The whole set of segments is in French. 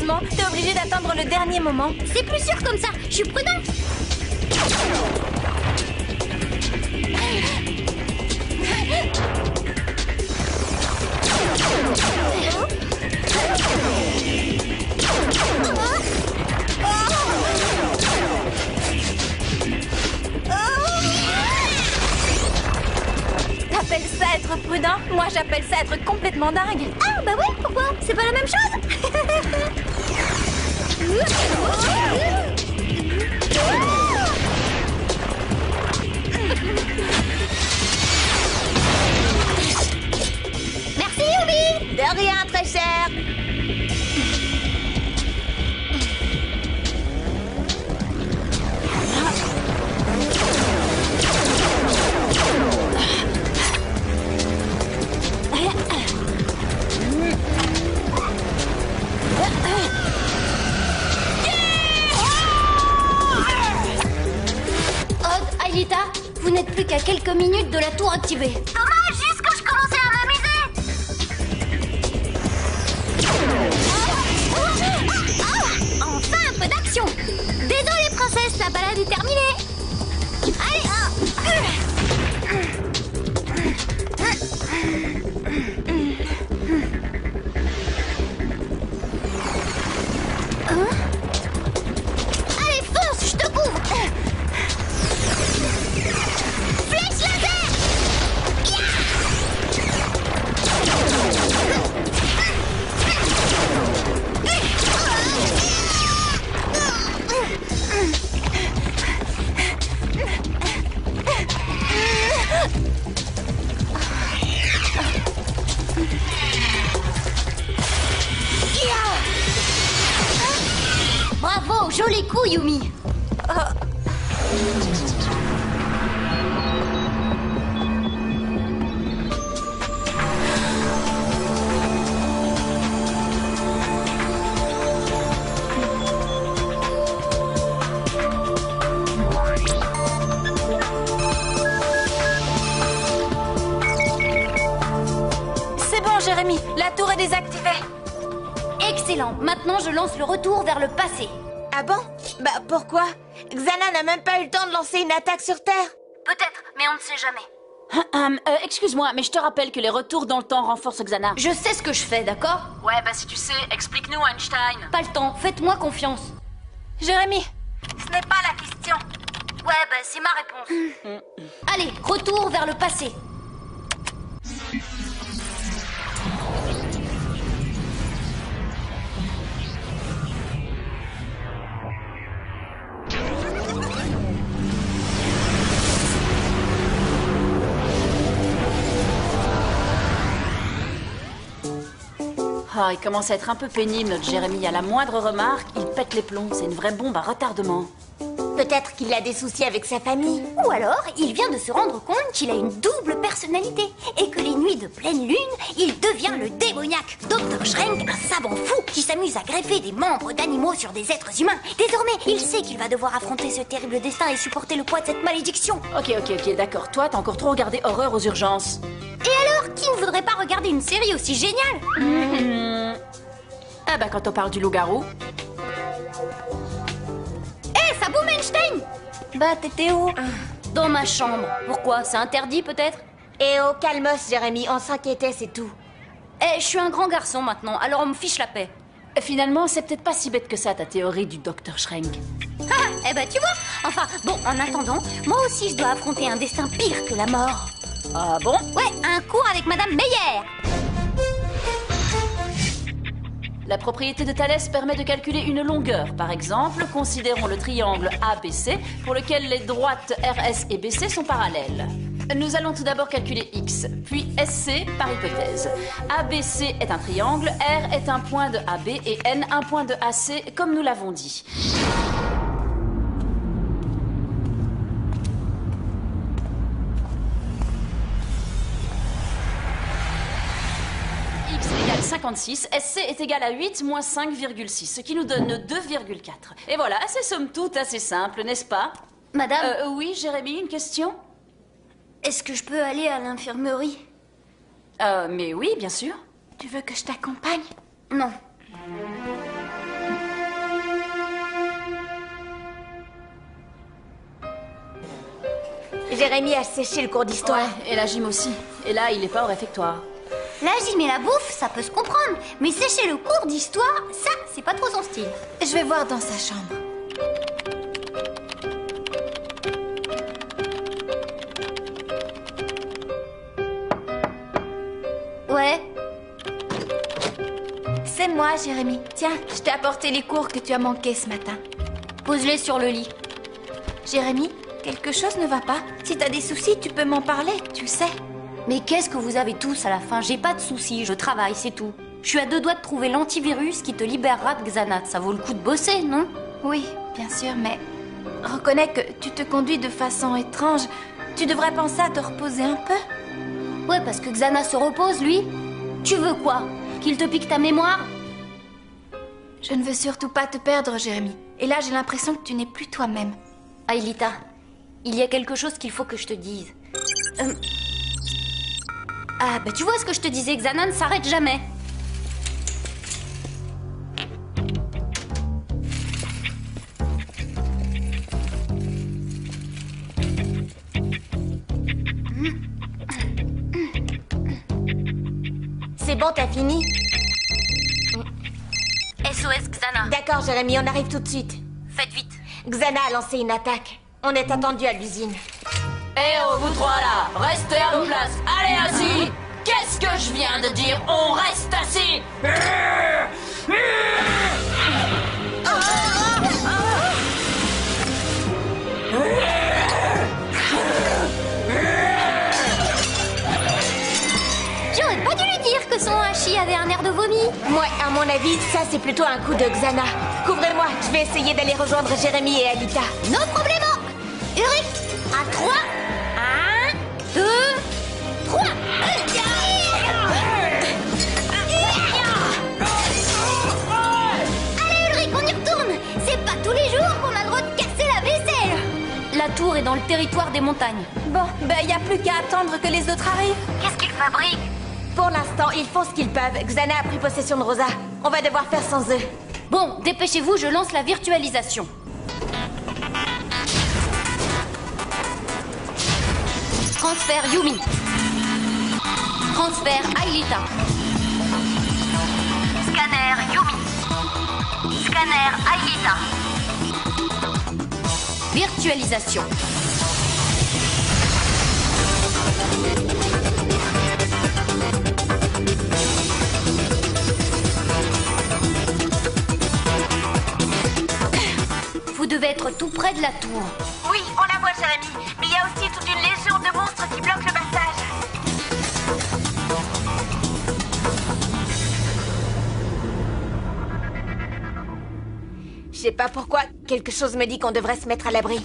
Malheureusement, t'es obligé d'attendre le dernier moment. C'est plus sûr comme ça, je suis prudente. T'appelles ça être prudent? Moi, j'appelle ça être complètement dingue. Ah bah ouais, pourquoi? C'est pas la même chose? Merci Yubi. De rien, très cher. Odd, Aelita, vous n'êtes plus qu'à quelques minutes de la tour activée. Dommage, juste quand je commençais à m'amuser. Enfin un peu d'action. Désolée princesse, la balade est terminée. Allez. Allez, fonce, je te couvre. Flèche laser. Bravo, joli coup, Yumi. C'est bon, Jérémy. La tour est désactivée. Excellent. Maintenant, je lance le retour vers le passé. Ah bon? Bah, pourquoi? Xana n'a même pas eu le temps de lancer une attaque sur Terre. Peut-être, mais on ne sait jamais. Excuse-moi, mais je te rappelle que les retours dans le temps renforcent Xana. Je sais ce que je fais, d'accord? Ouais, bah si tu sais, explique-nous, Einstein. Pas le temps, faites-moi confiance. Jérémy, ce n'est pas la question. Ouais, bah c'est ma réponse. Allez, retour vers le passé. Ah, il commence à être un peu pénible, notre Jérémy. À la moindre remarque, il pète les plombs. C'est une vraie bombe à retardement. Peut-être qu'il a des soucis avec sa famille. Ou alors, il vient de se rendre compte qu'il a une double personnalité et que les nuits de pleine lune, il devient le démoniaque Dr. Schrenk, un savant fou qui s'amuse à greffer des membres d'animaux sur des êtres humains. Désormais, il sait qu'il va devoir affronter ce terrible destin et supporter le poids de cette malédiction. Ok, d'accord. Toi, t'as encore trop regardé Horreur aux urgences. Et alors, qui ne voudrait pas regarder une série aussi géniale? Ah bah quand on parle du loup-garou. Hé, ça boum, Einstein! Bah, t'étais où? Dans ma chambre. Pourquoi? C'est interdit, peut-être? Et au calmos, Jérémy, on s'inquiétait, c'est tout. Eh, je suis un grand garçon maintenant, alors on me fiche la paix. Finalement, c'est peut-être pas si bête que ça, ta théorie du Dr. Schrenk. Ah, eh ben tu vois. Enfin, bon, en attendant, moi aussi je dois affronter un destin pire que la mort. Ah bon? Ouais, un cours avec Madame Meyer. La propriété de Thalès permet de calculer une longueur. Par exemple, considérons le triangle ABC pour lequel les droites RS et BC sont parallèles. Nous allons tout d'abord calculer X, puis SC par hypothèse. ABC est un triangle, R est un point de AB et N un point de AC, comme nous l'avons dit. X égale 56, SC est égal à 8 moins 5,6, ce qui nous donne 2,4. Et voilà, c'est somme toute assez simple, n'est-ce pas? Madame, Oui, Jérémy, une question? est-ce que je peux aller à l'infirmerie? Mais oui, bien sûr. Tu veux que je t'accompagne? Non. Jérémy a séché le cours d'histoire. Ouais, et la gym aussi. Et là, il est pas au réfectoire. La gym et la bouffe, ça peut se comprendre. Mais sécher le cours d'histoire, ça, c'est pas trop son style. Je vais voir dans sa chambre. Ouais. C'est moi, Jérémy. Tiens, je t'ai apporté les cours que tu as manqués ce matin. Pose-les sur le lit. Jérémy, quelque chose ne va pas. Si t'as des soucis, tu peux m'en parler, tu sais. Mais qu'est-ce que vous avez tous à la fin? J'ai pas de soucis, je travaille, c'est tout. Je suis à 2 doigts de trouver l'antivirus qui te libérera de Xanath. Ça vaut le coup de bosser, non? Oui, bien sûr, mais reconnais que tu te conduis de façon étrange. Tu devrais penser à te reposer un peu. Ouais, parce que Xanath se repose, lui. Tu veux quoi? Qu'il te pique ta mémoire? Je ne veux surtout pas te perdre, Jérémy. Et là, j'ai l'impression que tu n'es plus toi-même. Aïlita, il y a quelque chose qu'il faut que je te dise. Ah, bah tu vois ce que je te disais, Xana ne s'arrête jamais. C'est bon, t'as fini? SOS Xana. D'accord, Jérémy, on arrive tout de suite. Faites vite. Xana a lancé une attaque. On est attendu à l'usine. Eh oh, vous trois là, restez à vos places. Allez, assis. Qu'est-ce que je viens de dire? On reste assis. J'aurais pas dû lui dire que son hachis avait un air de vomi. Moi, à mon avis, ça c'est plutôt un coup de Xana. Couvrez-moi, je vais essayer d'aller rejoindre Jérémy et Alita. No problemo. Ulrich, à 3. 1, 2, 3. Allez Ulrich, on y retourne. C'est pas tous les jours qu'on a le droit de casser la vaisselle. La tour est dans le territoire des montagnes. Bon, ben y a plus qu'à attendre que les autres arrivent. Qu'est-ce qu'ils fabriquent? Pour l'instant, ils font ce qu'ils peuvent. Xana a pris possession de Rosa. On va devoir faire sans eux. Bon, dépêchez-vous, je lance la virtualisation. Transfert Yumi. Transfert Aïlita. Scanner Yumi. Scanner Aïlita. Virtualisation. Vous devez être tout près de la tour. Oui, on la voit, Jérémy. Mais il y a aussi toute une légion de monstres qui bloquent le passage. Je sais pas pourquoi, quelque chose me dit qu'on devrait se mettre à l'abri.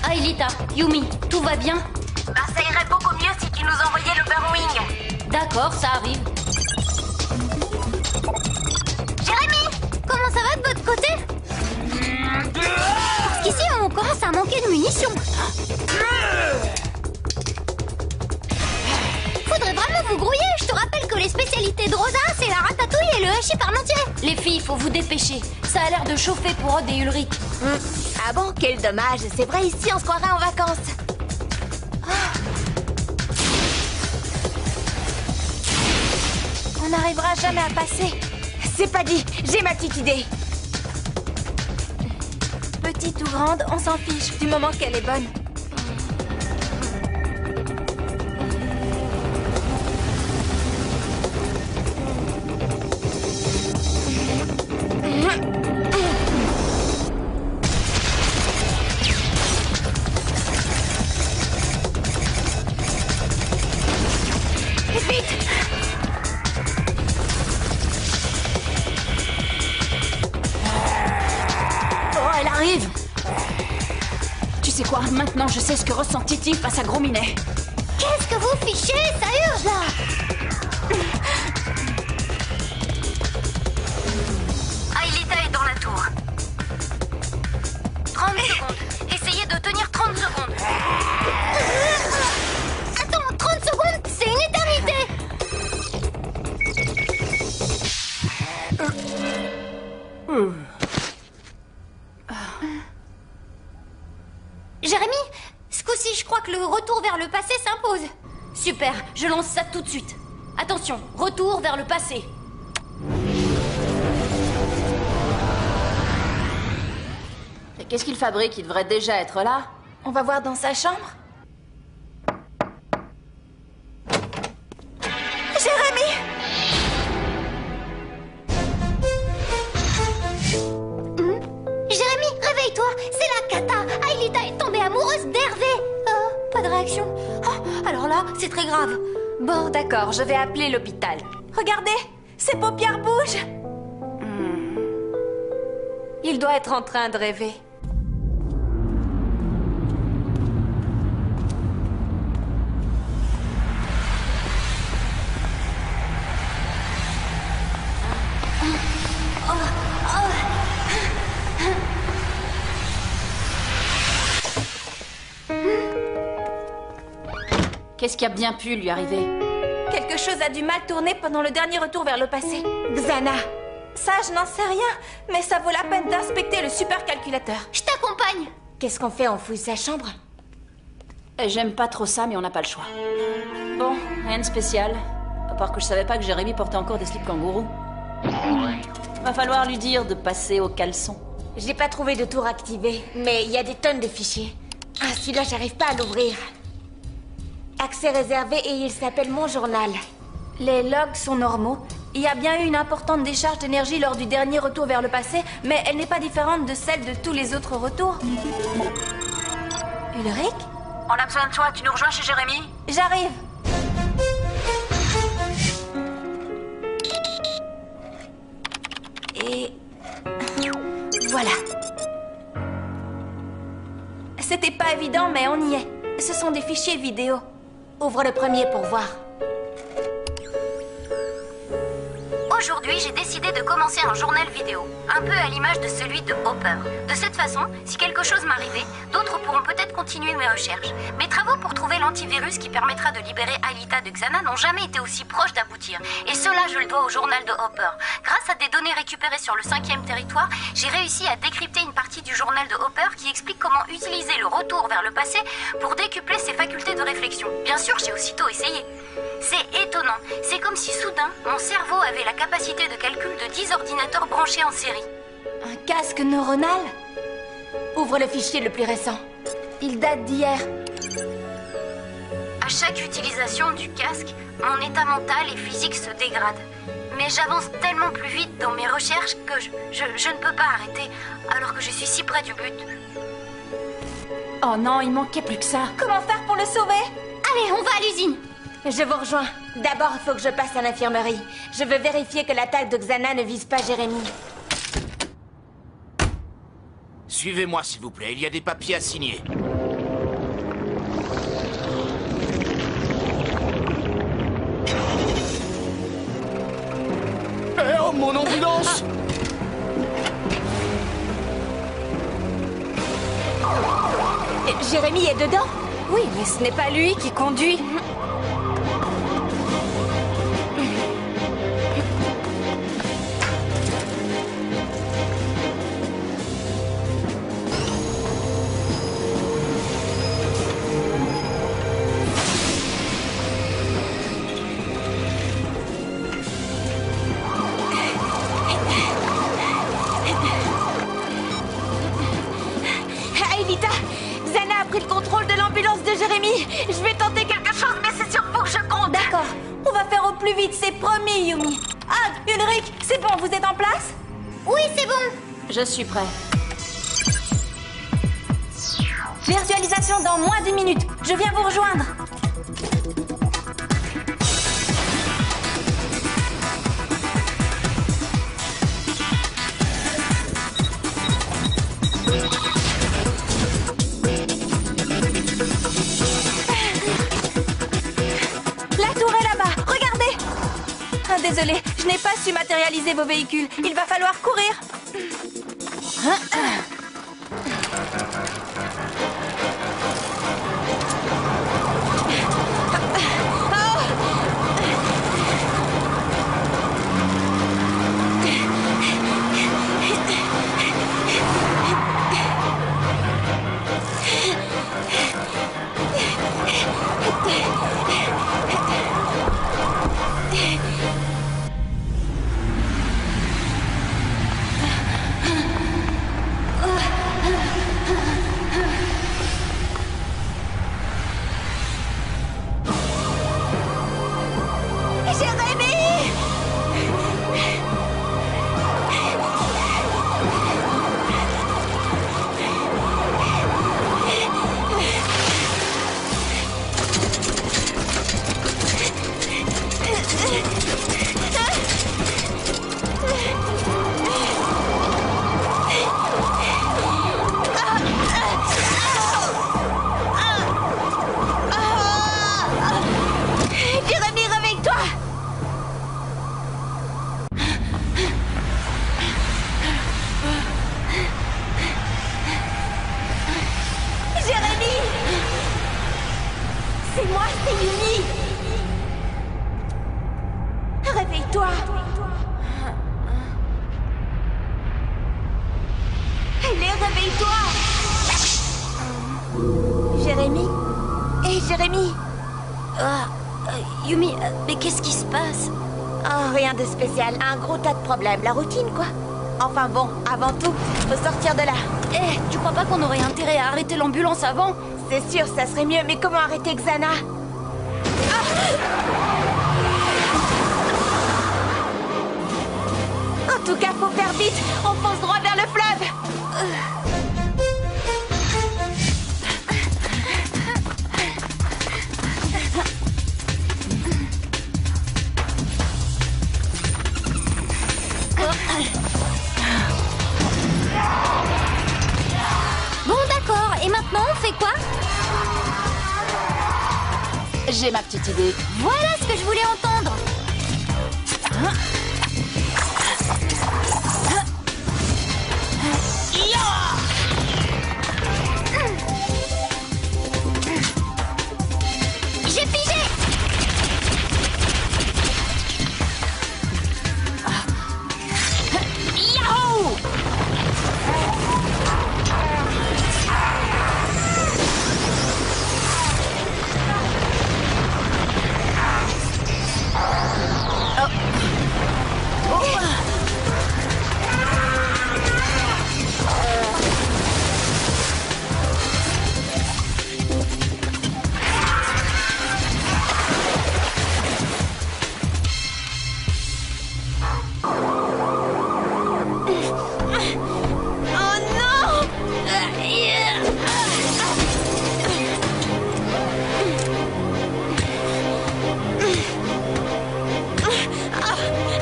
Aïlita, Yumi, tout va bien? Bah, ça irait beaucoup mieux si tu nous envoyais le Burrowing. D'accord, ça arrive. Jérémy, comment ça va de votre côté? Parce qu'ici, on commence à manquer de munitions. Faudrait vraiment vous grouiller. Je te rappelle que les spécialités de Rosa, c'est la ratatouille et le hachis parmentier. Les filles, faut vous dépêcher. Ça a l'air de chauffer pour Odd et Ulrich. Ah bon, quel dommage. C'est vrai, ici, on se croirait en vacances. On n'arrivera jamais à passer. C'est pas dit, j'ai ma petite idée. Petite ou grande, on s'en fiche, du moment qu'elle est bonne. Vite! Oh, elle arrive. Tu sais quoi? Maintenant, je sais ce que ressent Titi face à Gros Minet. Qu'est-ce que vous fichez? Ça urge là. Aïlita est dans la tour. 30 secondes. Essayez de tenir 30 secondes. Attends, 30 secondes, c'est une éternité. vers le passé s'impose. Super, je lance ça tout de suite. Attention, retour vers le passé. Et qu'est-ce qu'il fabrique? Il devrait déjà être là. On va voir dans sa chambre. Jérémy! Jérémy, réveille-toi, c'est la cata. Aelita est tombée amoureuse d'Hervé. Pas de réaction. Oh, alors là, c'est très grave. Bon, d'accord, je vais appeler l'hôpital. Regardez, ses paupières bougent. Il doit être en train de rêver. Qu'est-ce qui a bien pu lui arriver? Quelque chose a dû mal tourner pendant le dernier retour vers le passé. Xana. Ça, je n'en sais rien, mais ça vaut la peine d'inspecter le supercalculateur. Je t'accompagne. Qu'est-ce qu'on fait? On fouille sa chambre? J'aime pas trop ça, mais on n'a pas le choix. Bon, rien de spécial. À part que je savais pas que Jérémy portait encore des slips kangourous. Va falloir lui dire de passer au caleçon. J'ai pas trouvé de tour activé, mais il y a des tonnes de fichiers. Ah, celui-là, j'arrive pas à l'ouvrir. Accès réservé et il s'appelle Mon Journal. Les logs sont normaux. Il y a bien eu une importante décharge d'énergie lors du dernier retour vers le passé, mais elle n'est pas différente de celle de tous les autres retours. Ulrich? On a besoin de toi, tu nous rejoins chez Jérémy? J'arrive. Et... voilà. C'était pas évident, mais on y est. Ce sont des fichiers vidéo. Ouvre le premier pour voir. Aujourd'hui, j'ai décidé de commencer un journal vidéo, un peu à l'image de celui de Hopper. De cette façon, si quelque chose m'arrivait, d'autres pourront peut-être continuer mes recherches. Mes travaux pour trouver l'antivirus qui permettra de libérer Aelita de Xana n'ont jamais été aussi proches d'aboutir. Et cela, je le dois au journal de Hopper. Grâce à des données récupérées sur le 5e territoire, j'ai réussi à décrypter une partie du journal de Hopper qui explique comment utiliser le retour vers le passé pour décupler ses facultés de réflexion. Bien sûr, j'ai aussitôt essayé. C'est étonnant. C'est comme si soudain, mon cerveau avait la capacité de calcul de 10 ordinateurs branchés en série. Un casque neuronal? Ouvre le fichier le plus récent. Il date d'hier. À chaque utilisation du casque, mon état mental et physique se dégrade. Mais j'avance tellement plus vite dans mes recherches que je ne peux pas arrêter, alors que je suis si près du but. Oh non, il manquait plus que ça. Comment faire pour le sauver? Allez, on va à l'usine. Je vous rejoins. D'abord, il faut que je passe à l'infirmerie. Je veux vérifier que l'attaque de Xana ne vise pas Jérémy. Suivez-moi, s'il vous plaît. Il y a des papiers à signer. Eh oh, mon ambulance! Jérémy est dedans? Oui, mais ce n'est pas lui qui conduit. Aelita, Xana a pris le contrôle de l'ambulance de Jérémy. Je vais tenter quelque chose, mais c'est sur vous que je compte. D'accord, on va faire au plus vite, c'est promis, Yumi. Ah, Ulrich, c'est bon, vous êtes en place? Oui, c'est bon. Je suis prêt. Virtualisation dans moins d'1 minute. Je viens vous rejoindre. Désolée, je n'ai pas su matérialiser vos véhicules. Il va falloir courir. réveille-toi! Allez, réveille-toi! Jérémy? Hé, Jérémy! Yumi, mais qu'est-ce qui se passe? Oh, rien de spécial. Un gros tas de problèmes. La routine, quoi. Enfin bon, avant tout, faut sortir de là. Eh, tu crois pas qu'on aurait intérêt à arrêter l'ambulance avant? C'est sûr, ça serait mieux, mais comment arrêter Xana? En tout cas, faut faire vite. On fonce droit vers le fleuve. Bon, d'accord. Et maintenant, on fait quoi? J'ai ma petite idée. Voilà ce que je voulais entendre. J'ai pigé. Yahoo! Oh non!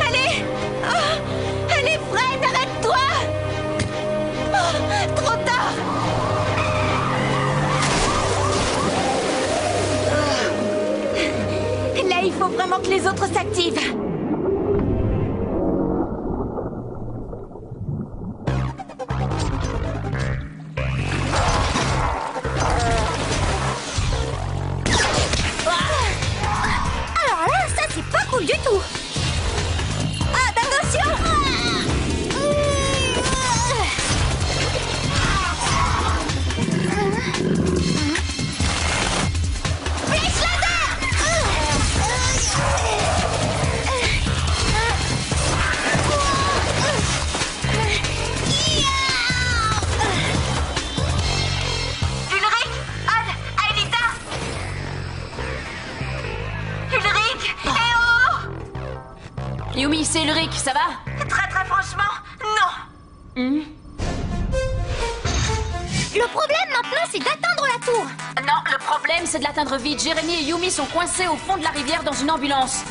Allez! Allez, Fred, arrête-toi! Trop tard! Là, il faut vraiment que les autres s'activent. Alors là, ça c'est pas cool du tout. Ah, attention! Flèche Ulrich! Odd! Aelita! Ulrich! Eh oh! Yumi, c'est Ulrich, ça va? Très franchement, non! Le problème maintenant, c'est d'atteindre la tour. Non, le problème, c'est de l'atteindre vite. Jérémy et Yumi sont coincés au fond de la rivière dans une ambulance.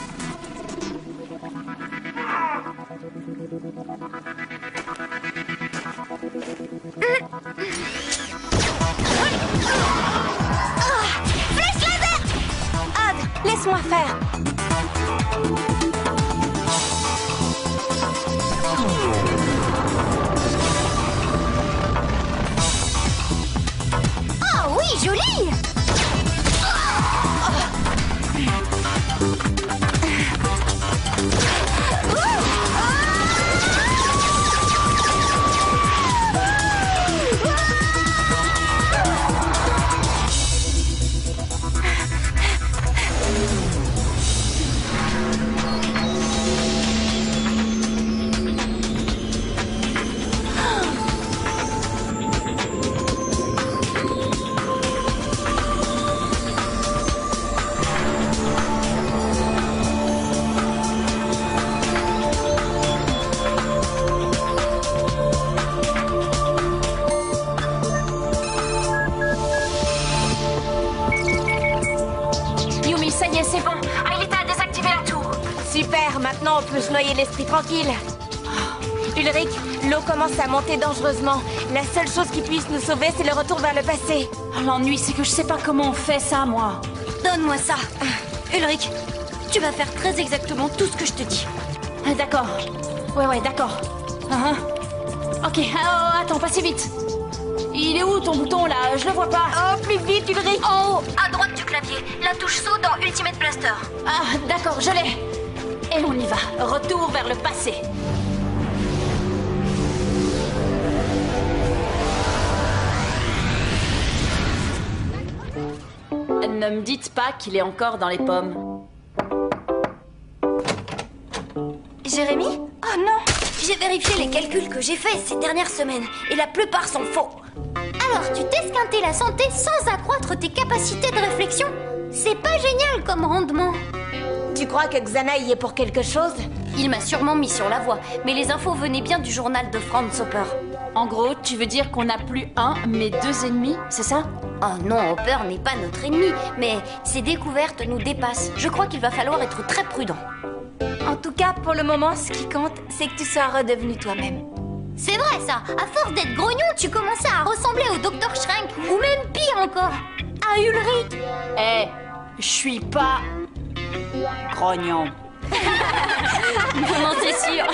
Flèche laser! Odd, laisse-moi faire! Oh oui, joli! Yumi, ça y est, c'est bon. Aelita a désactivé la tour. Super, maintenant on peut se noyer l'esprit tranquille. Ulrich, l'eau commence à monter dangereusement. La seule chose qui puisse nous sauver, c'est le retour vers le passé. L'ennui, c'est que je sais pas comment on fait ça, moi. Donne-moi ça. Ulrich, tu vas faire très exactement tout ce que je te dis. Ah, d'accord. Ouais, d'accord. Ok, attends, pas si vite. Il est où ton bouton, là? Je le vois pas. Oh, plus vite, Ulrich! En haut, à droite du clavier, la touche saut dans Ultimate Blaster. Ah, d'accord, je l'ai. Et on y va. Retour vers le passé. Ne me dites pas qu'il est encore dans les pommes. Jérémy? Oh non! J'ai vérifié les calculs que j'ai faits ces dernières semaines et la plupart sont faux. Alors, tu t'es esquinté la santé sans accroître tes capacités de réflexion? C'est pas génial comme rendement. Tu crois que Xana y est pour quelque chose? Il m'a sûrement mis sur la voie, mais les infos venaient bien du journal de Franz Hopper. En gros, tu veux dire qu'on n'a plus un, mais deux ennemis, c'est ça? Oh non, Hopper n'est pas notre ennemi, mais ses découvertes nous dépassent. Je crois qu'il va falloir être très prudent. En tout cas, pour le moment, ce qui compte, c'est que tu sois redevenu toi-même. C'est vrai ça, à force d'être grognon, tu commençais à ressembler au Dr Schrenk, ou même pire encore, à Ulrich. Eh, je suis pas... grognon. Non, c'est sûr.